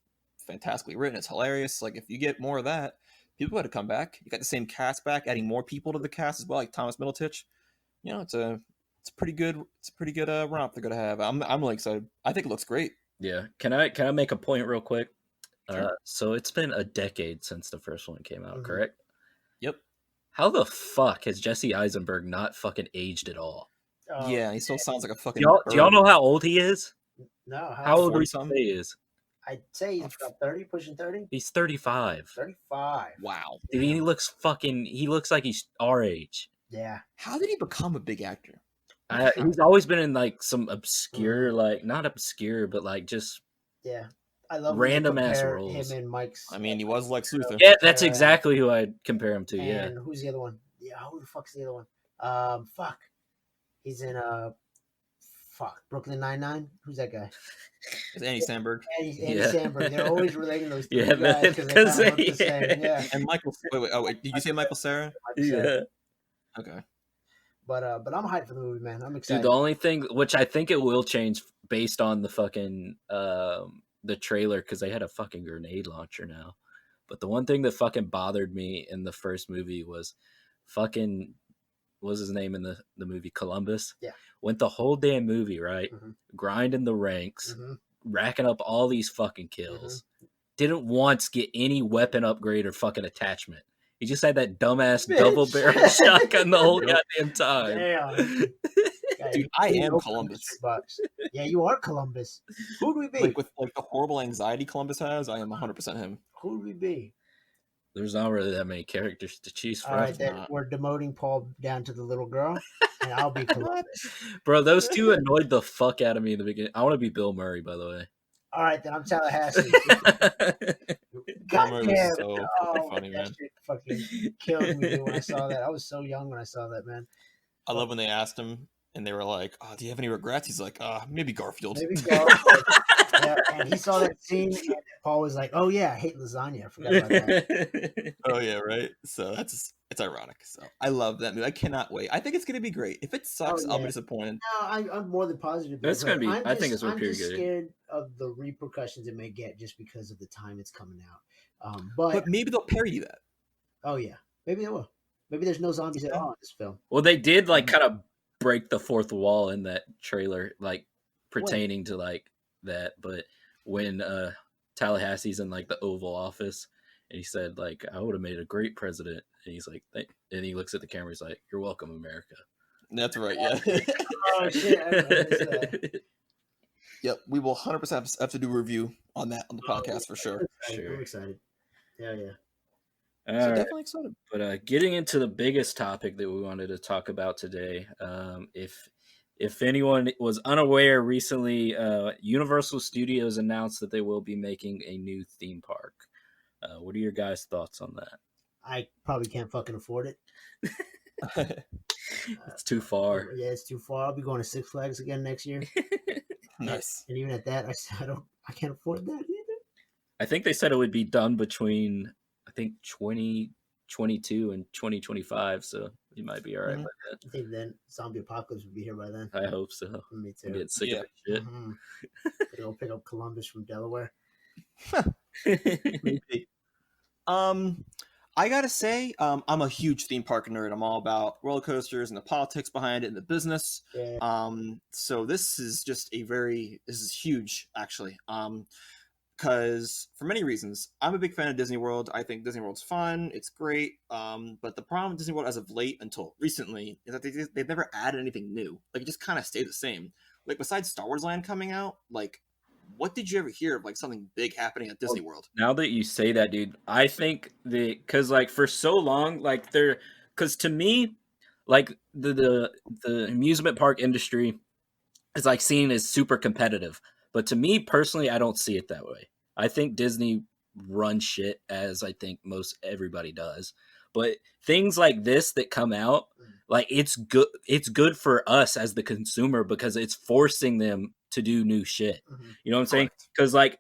fantastically written. It's hilarious. Like, if you get more of that, people got to come back. You got the same cast back, adding more people to the cast as well, like Thomas Middleditch. You know, it's a pretty good romp they're gonna have. I'm really excited. I think it looks great. Yeah. Can I make a point real quick? Sure. So it's been a decade since the first one came out, correct? Yep. How the fuck has Jesse Eisenberg not fucking aged at all? Yeah, he still sounds like a fucking. Do y'all know how old he is? No. How old would you say he is? I'd say he's about 30, pushing 30. He's 35. 35. Wow. Dude, he looks like he's our age. Yeah. How did he become a big actor? He's always been in like some obscure, like not obscure, but like just I love random ass roles. Him and Mike's. I mean, he was Lex Luthor. Yeah, that's exactly who I'd compare him to. And who's the other one? Yeah, who the fuck's the other one? Fuck. He's in Brooklyn Nine-Nine. Who's that guy? It's Andy Samberg. Andy Samberg. They're always relating those two guys because they look the same. Yeah. And Michael. Wait. Did you say Michael Cera? Yeah. Okay. But I'm hyped for the movie, man. I'm excited. Dude, the only thing which I think it will change based on the fucking the trailer, because they had a fucking grenade launcher now. But the one thing that fucking bothered me in the first movie was fucking, what was his name in the movie? Columbus. Yeah. Went the whole damn movie, right? Grinding the ranks, racking up all these fucking kills. Didn't once get any weapon upgrade or fucking attachment. He just had that dumbass double barrel shotgun the whole goddamn time. Damn. Dude, I am Columbus. Yeah, you are Columbus. Who do we be? Like with like the horrible anxiety Columbus has, I am 100% him. Who do we be? There's not really that many characters to choose from. All right, then we're demoting Paul down to the little girl, and I'll be Columbus. Bro, those two annoyed the fuck out of me in the beginning. I want to be Bill Murray, by the way. All right, then I'm Tallahassee. God damn. So funny, man. That shit fucking killed me when I saw that. I was so young when I saw that, man. I love when they asked him, and they were like, "Oh, do you have any regrets?" He's like, maybe Garfield." Maybe Garfield. Yeah, and he saw that scene, and Paul was like, "Oh yeah, I hate lasagna. I forgot about that." Oh yeah, right. So it's ironic. So I love that movie. I cannot wait. I think it's gonna be great. If it sucks, I'll be disappointed. No, I'm more than positive. It's gonna be. I think it's gonna be pretty good. I'm scared of the repercussions it may get just because of the time it's coming out. But maybe they'll parody that. Oh yeah, maybe they will. Maybe there's no zombies at all in this film. Well, they did like kind of break the fourth wall in that trailer, like pertaining to like that. But when Tallahassee's in like the Oval Office, and he said like, "I would have made a great president," and he's like, and he looks at the camera, he's like, "You're welcome, America." That's right. Yeah. Oh shit! I missed that. Yep, we will 100% have to do a review on that on the podcast for sure. I'm excited. Yeah. So definitely excited. But getting into the biggest topic that we wanted to talk about today, if anyone was unaware, recently Universal Studios announced that they will be making a new theme park. What are your guys' thoughts on that? I probably can't fucking afford it. It's too far. Yeah, it's too far. I'll be going to Six Flags again next year. Nice. And even at that, I can't afford that either. I think they said it would be done between 2022 and 2025ve, so you might be all right by that. I think then zombie apocalypse would be here by then. I hope so. Me too. I'm getting sick of that shit. They'll pick up Columbus from Delaware. I gotta say, I'm a huge theme park nerd. I'm all about roller coasters and the politics behind it and the business. Yeah. So this is just this is huge, actually. Because for many reasons, I'm a big fan of Disney World. I think Disney World's fun. It's great. But the problem with Disney World as of late until recently is that they've never added anything new. Like, it just kind of stayed the same. Like, besides Star Wars Land coming out, like, what did you ever hear of like something big happening at Disney World? Now that you say that, dude, I think because like for so long, like because to me, like the amusement park industry is like seen as super competitive, but to me personally, I don't see it that way. I think Disney runs shit as I think most everybody does, but things like this that come out, like it's good for us as the consumer because it's forcing them to do new shit. You know what I'm saying? Because like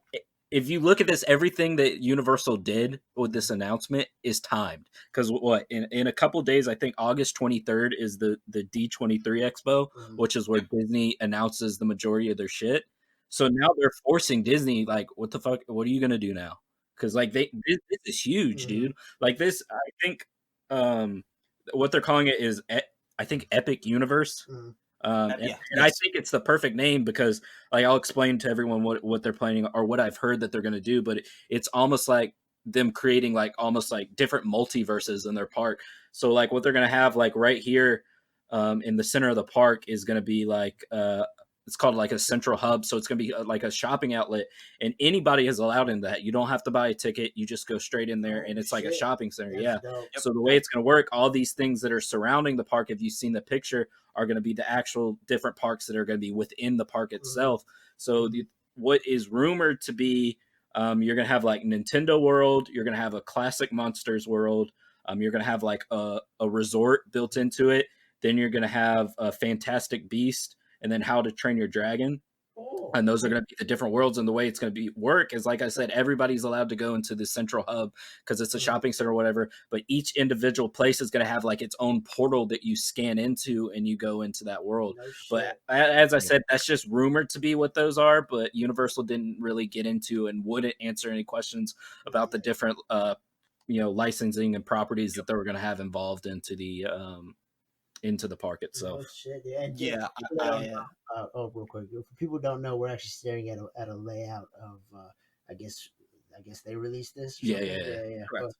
if you look at this, everything that Universal did with this announcement is timed. Because what in a couple days, I think August 23rd is the D23 Expo, which is where Disney announces the majority of their shit. So now they're forcing Disney, like, what the fuck? What are you gonna do now? Because like this is huge, dude. Like this, I think what they're calling it is I think Epic Universe. And I think it's the perfect name because like I'll explain to everyone what they're planning or what I've heard that they're going to do, but it's almost like them creating like almost like different multiverses in their park. So like what they're going to have like right here in the center of the park is going to be like it's called like a central hub. So it's going to be like a shopping outlet and anybody is allowed in that. You don't have to buy a ticket. You just go straight in there and it's like a shopping center. That's dope. So the way it's going to work, all these things that are surrounding the park, if you've seen the picture, are going to be the actual different parks that are going to be within the park itself. So what is rumored to be, you're going to have like Nintendo World. You're going to have a classic Monsters World. You're going to have like a resort built into it. Then you're going to have a Fantastic Beast and then How to Train Your Dragon. And those are going to be the different worlds. And the way it's going to be work is, like I said, everybody's allowed to go into the central hub because it's a shopping center or whatever. But each individual place is going to have like its own portal that you scan into and you go into that world. But as I said, that's just rumored to be what those are. But Universal didn't really get into and wouldn't answer any questions about the different, licensing and properties that they were going to have involved into the park itself. Real quick, for people who don't know, we're actually staring at a layout of I guess they released this. Yeah. Correct.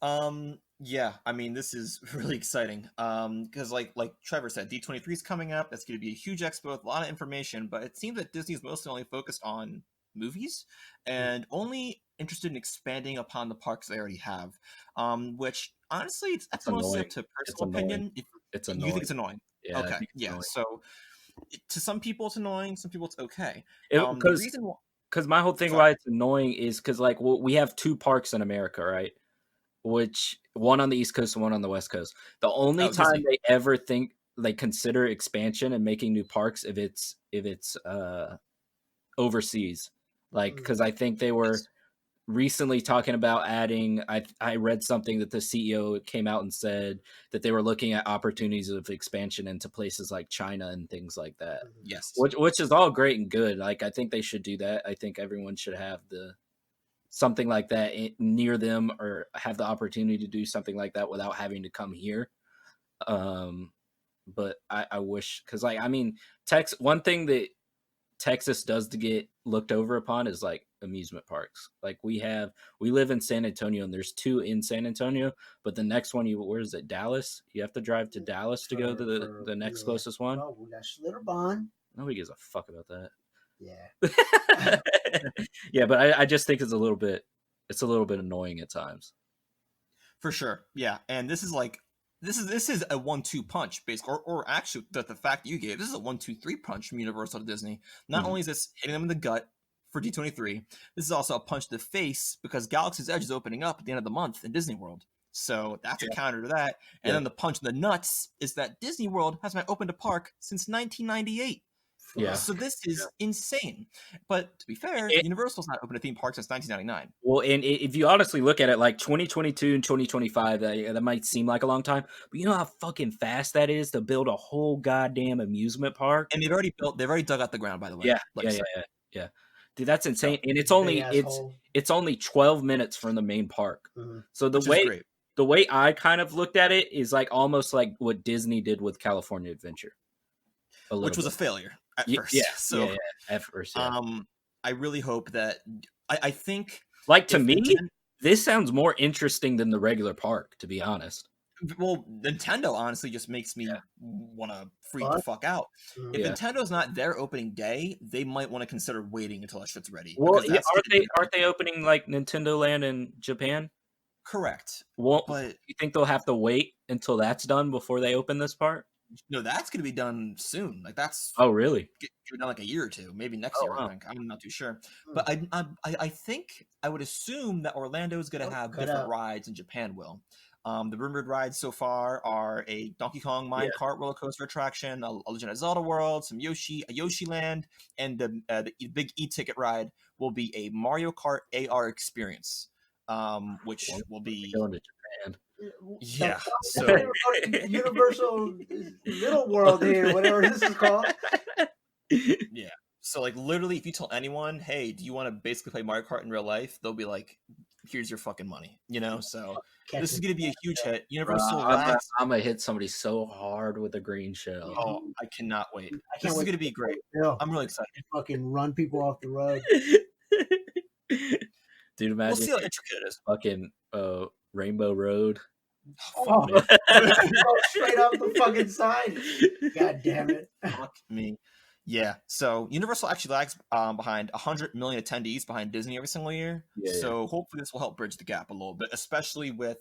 I mean, this is really exciting. Because like Trevor said, D23 is coming up. That's going to be a huge expo with a lot of information. But it seems that Disney's mostly only focused on movies and only interested in expanding upon the parks they already have. Which honestly, that's mostly up to personal opinion. It's annoying. You think it's annoying? Yeah, okay. Yeah. Annoying. So to some people it's annoying. Some people it's okay. Because my whole thing why it's annoying is because like we have two parks in America, right? Which one on the East Coast and one on the West Coast. The only time Disney. They ever think like consider expansion and making new parks if it's overseas, like because I think they were recently talking about adding. I read something that the CEO came out and said that they were looking at opportunities of expansion into places like China and things like that. Yes, which is all great and good. Like I think they should do that. I think everyone should have something like that near them or have the opportunity to do something like that without having to come here. But I wish because like I mean, one thing that Texas does to get looked over upon is like amusement parks. Like we live in San Antonio and there's two in San Antonio, but the next one where is it? Dallas? You have to drive to Dallas to go to the next closest one. Oh, we got Schlitterbahn. Nobody gives a fuck about that. Yeah. Yeah, but I just think it's a little bit annoying at times. For sure. Yeah. And this is a 1-2 punch, basically, or actually the fact that you gave, this is a 1-2-3 punch from Universal to Disney. Not only is this hitting them in the gut for D23, this is also a punch to the face because Galaxy's Edge is opening up at the end of the month in Disney World. So that's a counter to that. And then the punch in the nuts is that Disney World hasn't been open to park since 1998. Yeah. So this is insane. But to be fair, Universal's not open to theme parks since 1999. Well, and if you honestly look at it, like 2022 and 2025, that might seem like a long time, but you know how fucking fast that is to build a whole goddamn amusement park. And they've already dug out the ground, by the way. Yeah. Dude, that's insane. And it's only 12 minutes from the main park. So the way I kind of looked at it is like almost like what Disney did with California Adventure. Which was a failure at first. Yeah, at first. Yeah. I really hope that I think like to me, this sounds more interesting than the regular park, to be honest. Well, Nintendo honestly just makes me want to freak the fuck out. If Nintendo's not their opening day, they might want to consider waiting until that shit's ready. Well, aren't they opening like Nintendo Land in Japan? Correct. Well, but you think they'll have to wait until that's done before they open this part? No, that's going to be done soon. Like that's really done like a year or two, maybe next year. Wow. I think I'm not too sure, but I think I would assume that Orlando is going to have different rides than Japan will. The rumored rides so far are a Donkey Kong minecart roller coaster attraction, a Legend of Zelda World, a Yoshi Land, and the big e-ticket ride will be a Mario Kart AR experience, which will be going to Japan. Yeah, so Universal Middle World here, whatever this is called. Yeah, so like literally, if you tell anyone, "Hey, do you want to basically play Mario Kart in real life?" They'll be like, "Here's your fucking money," you know. So this is going to be a huge hit. Universal. I'm gonna hit somebody so hard with a green shell. Oh, I cannot wait. This is going to be great. I'm really excited. Fucking run people off the road. Dude, imagine we'll see how intricate it is. Fucking Rainbow Road. Oh, straight off the fucking side. God damn it. Fuck me. Yeah. So Universal actually lags behind 100 million attendees behind Disney every single year. So hopefully this will help bridge the gap a little bit, especially with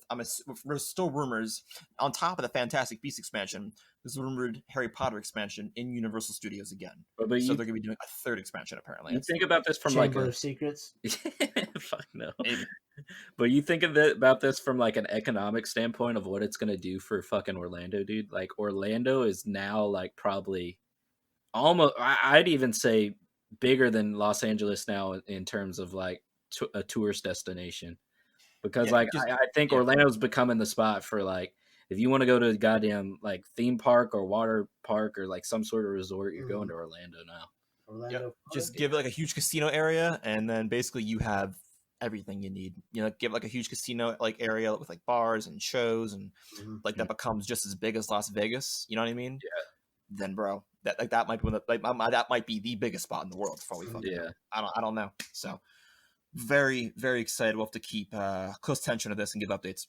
there's still rumors on top of the Fantastic Beasts expansion. There's a rumored Harry Potter expansion in Universal Studios again. So they're going to be doing a third expansion apparently. You think about this from Chamber of Secrets? Fuck no. Maybe. But you think about this from like an economic standpoint of what it's going to do for fucking Orlando, dude. Like Orlando is now like probably almost, I'd even say bigger than Los Angeles now in terms of like a tourist destination. Because I think Orlando's becoming the spot for like, if you want to go to a goddamn like theme park or water park or like some sort of resort, you're going to Orlando now. Just give it like a huge casino area, and then basically you have everything you need. You know, give like a huge casino like area with like bars and shows, and like that becomes just as big as Las Vegas. You know what I mean? Yeah. Then, bro, that might be that might be the biggest spot in the world before we fucking know. I don't know. So very, very excited. We'll have to keep close attention to this and give updates.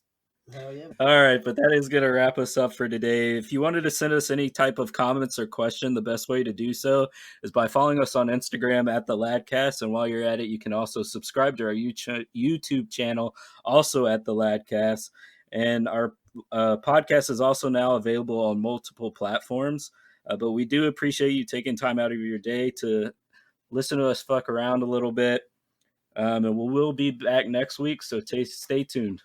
Hell yeah. All right, but that is going to wrap us up for today. If you wanted to send us any type of comments or question, the best way to do so is by following us on Instagram at the Ladcast. And while you're at it, you can also subscribe to our YouTube channel, also at the Ladcast. And our podcast is also now available on multiple platforms. But we do appreciate you taking time out of your day to listen to us fuck around a little bit. And we'll be back next week, so stay tuned.